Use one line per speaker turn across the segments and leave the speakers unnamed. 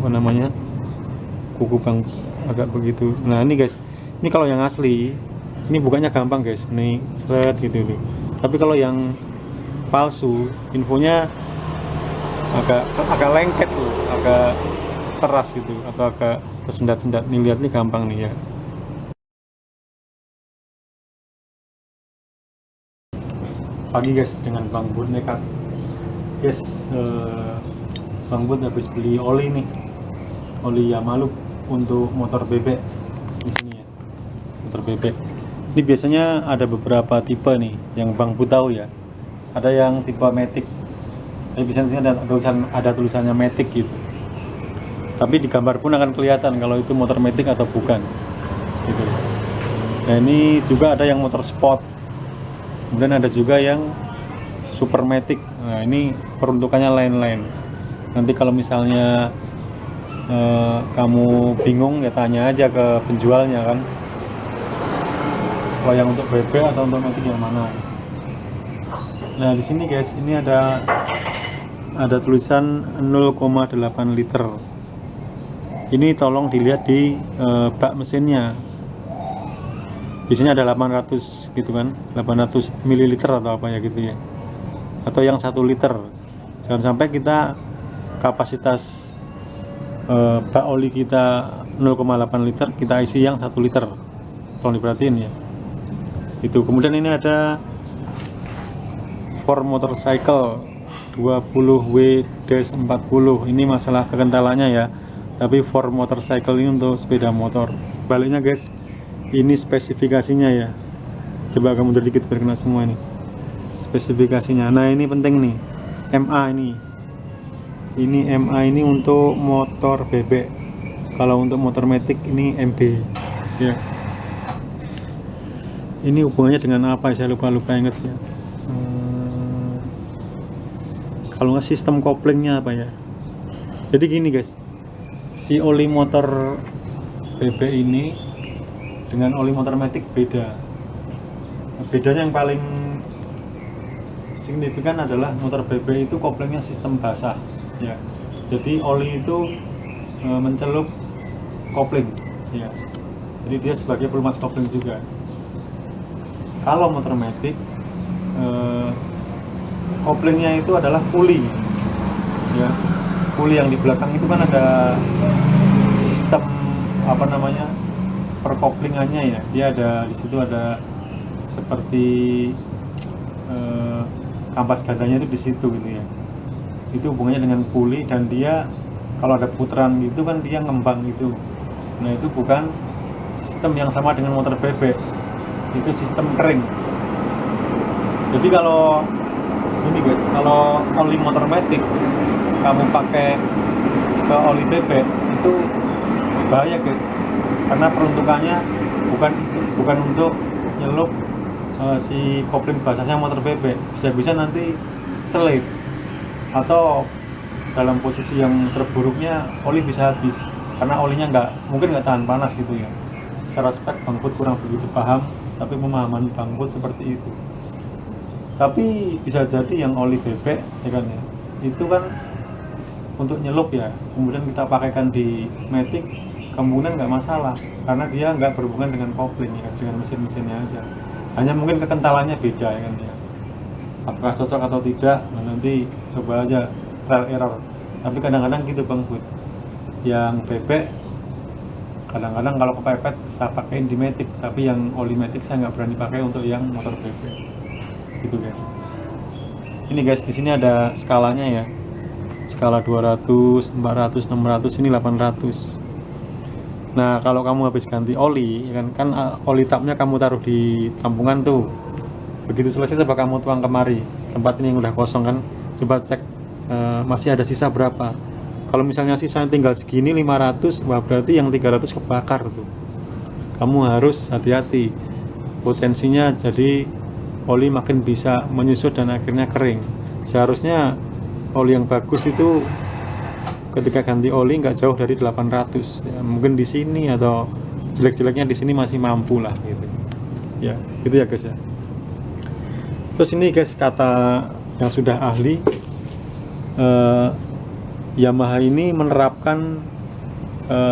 apa namanya, kuku bang agak begitu. Nah ini guys, ini kalau yang asli ini bukanya gampang guys, ini seret gitu tuh. Tapi kalau yang palsu infonya agak agak lengket tuh, agak keras gitu atau agak tersendat-sendat. Nih lihat nih gampang nih ya. Pagi guys dengan Bang Bud nekat guys, Bang Bud habis beli oli nih, oli Yamaluk untuk motor bebek di sini ya, motor bebek. Ini biasanya ada beberapa tipe nih yang Bang Bud tahu ya. Ada yang tipe Matic, tapi biasanya ada tulisannya Matic gitu. Tapi di gambar pun akan kelihatan kalau itu motor Matic atau bukan gitu. Nah ini juga ada yang motor sport, kemudian ada juga yang super Matic. Nah ini peruntukannya lain-lain. Nanti kalau misalnya kamu bingung ya tanya aja ke penjualnya kan, kalau yang untuk BB atau untuk Matic yang mana. Nah di sini guys, ini ada tulisan 0,8 liter. Ini tolong dilihat di bak mesinnya. Biasanya ada 800 gitu kan, 800 ml atau apa ya gitu ya, atau yang 1 liter. Jangan sampai kita kapasitas bak oli kita 0,8 liter, kita isi yang 1 liter. Tolong diperhatiin ya. Itu. Kemudian ini ada for motorcycle 20W-40. Ini masalah kekentalannya ya. Tapi for motorcycle ini untuk sepeda motor. Baliknya guys, ini spesifikasinya ya. Coba kamu mundur dikit biar kena semua ini. Spesifikasinya. Nah, ini penting nih. MA ini. Ini MA ini untuk motor bebek. Kalau untuk motor Matic ini MB. Ya. Ini hubungannya dengan apa? Saya lupa ingat ya. Kalau nggak sistem koplingnya apa ya. Jadi gini guys, si oli motor BB ini dengan oli motor Matic beda. Bedanya yang paling signifikan adalah motor BB itu koplingnya sistem basah ya. Jadi oli itu mencelup kopling ya. Jadi dia sebagai pelumas kopling juga. Kalau motor Matic koplingnya itu adalah puli ya. Puli yang di belakang itu kan ada sistem apa namanya, perkoplingannya ya. Dia ada di situ, ada seperti kampas gandanya itu di situ gitu ya. Itu hubungannya dengan puli, dan dia kalau ada putaran gitu kan dia ngembang gitu. Nah itu bukan sistem yang sama dengan motor bebek, itu sistem kering. Jadi kalau ini guys, kalau oli motor Matic kamu pakai ke oli bebek itu bahaya guys, karena peruntukannya bukan untuk nyelup si kopling basahnya motor bebek. Bisa-bisa nanti selip, atau dalam posisi yang terburuknya oli bisa habis karena olinya mungkin nggak tahan panas gitu ya. Secara spek Bang Bud kurang begitu paham, tapi pemahaman Bang Bud seperti itu. Tapi bisa jadi yang oli bebek ya kan ya, itu kan untuk nyelup ya, kemudian kita pakaikan di Matic, kemungkinan nggak masalah karena dia nggak berhubungan dengan kopling ya, dengan mesin-mesinnya aja. Hanya mungkin kekentalannya beda ya kan ya. Apakah cocok atau tidak, nah nanti coba aja trial error. Tapi kadang-kadang gitu Bang Bud, yang bebek kadang-kadang kalau kepepet saya pakein di Matic, tapi yang oli Matic saya nggak berani pakai untuk yang motor bebek gitu guys. Ini guys, di sini ada skalanya ya, skala 200, 400, 600, ini 800. Nah kalau kamu habis ganti oli kan oli tapnya kamu taruh di tampungan tuh, begitu selesai coba kamu tuang kemari tempat ini yang udah kosong kan, coba cek masih ada sisa berapa. Kalau misalnya sisa tinggal segini 500, wah berarti yang 300 kebakar tuh. Kamu harus hati-hati, potensinya jadi oli makin bisa menyusut dan akhirnya kering. Seharusnya oli yang bagus itu ketika ganti oli nggak jauh dari 800 ya, mungkin di sini atau jelek-jeleknya di sini masih mampu lah gitu ya, gitu ya guys ya. Terus ini guys, kata yang sudah ahli, Yamaha ini menerapkan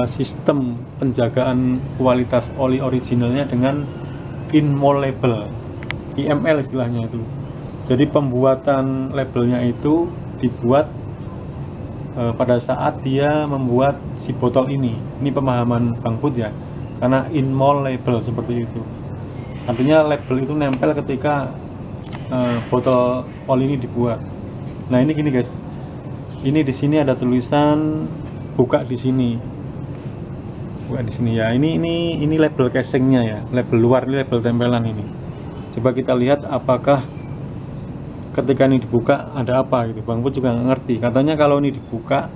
sistem penjagaan kualitas oli originalnya dengan in-mold label, IML istilahnya itu. Jadi pembuatan labelnya itu dibuat pada saat dia membuat si botol ini. Ini pemahaman Bang Put ya, karena in-mold label seperti itu. Artinya label itu nempel ketika botol oli ini dibuat. Nah ini gini guys, ini di sini ada tulisan buka di sini. Buka di sini ya. Ini label casingnya ya, label luar, ini label tempelan ini. Coba kita lihat apakah ketika ini dibuka ada apa gitu. Bang Put juga nggak ngerti. Katanya kalau ini dibuka,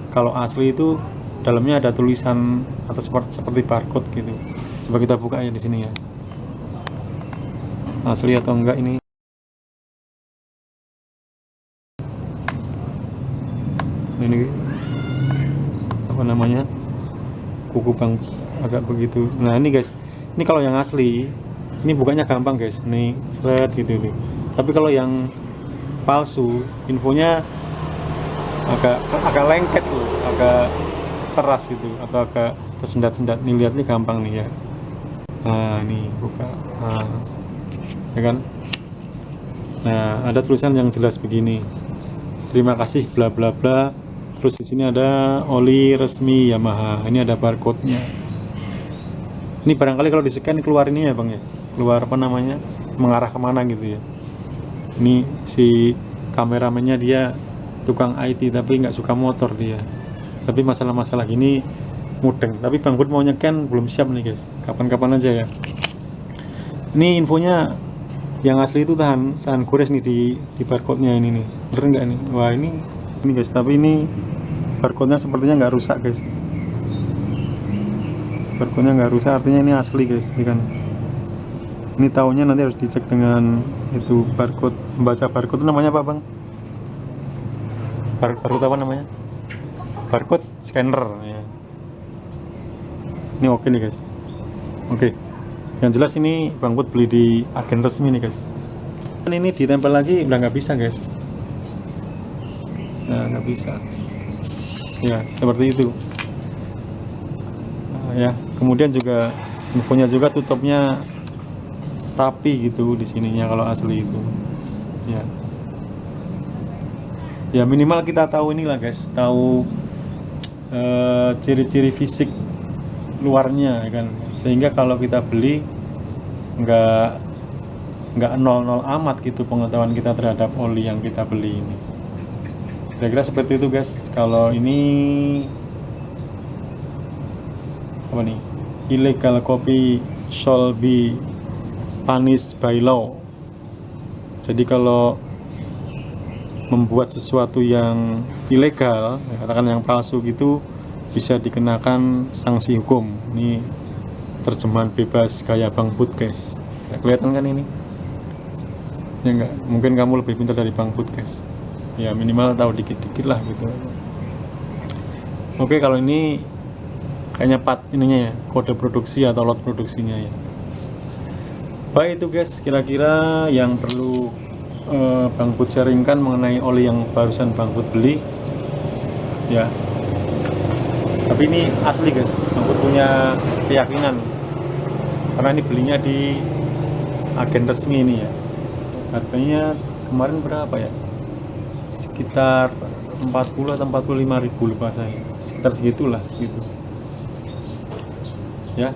kalau asli itu dalamnya ada tulisan atau seperti barcode gitu. Coba kita buka ya di sini ya. Asli atau enggak ini? Ini apa namanya? Kuku Bang agak begitu. Nah ini guys, ini kalau yang asli ini bukanya gampang guys, nih seret gitu nih. Tapi kalau yang palsu infonya agak lengket loh, agak keras gitu atau agak tersendat-sendat. Nih lihat nih gampang nih ya. Nah ini buka, nah, ya kan. Nah ada tulisan yang jelas begini, terima kasih bla bla bla. Terus di sini ada oli resmi Yamaha. Ini ada barcode-nya. Ini barangkali kalau di-scan keluar ini ya Bang ya. Keluar apa namanya? Mengarah kemana gitu ya. Ini si kameramennya dia tukang IT tapi nggak suka motor dia. Tapi masalah-masalah gini mudeng. Tapi Bang Put mau nyekan belum siap nih guys. Kapan-kapan aja ya. Ini infonya yang asli itu tahan gores nih di barcode-nya ini nih. Bener nggak nih? Wah ini guys, tapi ini barcode-nya sepertinya nggak rusak guys. Barcode-nya nggak rusak, artinya ini asli guys. Ini kan, ini tahunnya nanti harus dicek dengan itu barcode, membaca barcode itu namanya apa Bang? Barcode apa namanya? Barcode scanner ya. Ini oke nih guys. Oke. Yang jelas ini Bang Put beli di agen resmi nih guys. Dan ini ditempel lagi udah nggak bisa guys. Nah, nggak bisa ya, seperti itu. Nah, ya kemudian juga punya juga tutupnya rapi gitu di sininya kalau asli itu ya. Ya minimal kita tahu inilah guys, tahu ciri-ciri fisik luarnya ya kan, sehingga kalau kita beli nggak nol amat gitu pengetahuan kita terhadap oli yang kita beli ini. Kira-kira seperti itu guys. Kalau ini apa nih? Illegal copy shall be punished by law. Jadi kalau membuat sesuatu yang ilegal, katakan yang palsu gitu, bisa dikenakan sanksi hukum. Ini terjemahan bebas gaya Bang Put guys. Kelihatan kan ini? Ya enggak, mungkin kamu lebih pintar dari Bang Put guys. Ya minimal tahu dikit-dikit lah gitu. Oke, kalau ini kayaknya ininya ya, kode produksi atau lot produksinya ya. Baik itu guys, kira-kira yang perlu Bang Put sharingkan mengenai oli yang barusan Bang Put beli ya. Tapi ini asli guys, Bang Put punya keyakinan karena ini belinya di agen resmi ini ya. Harganya kemarin berapa ya? Sekitar 40 atau 45 ribu lupa saya, sekitar segitulah gitu ya.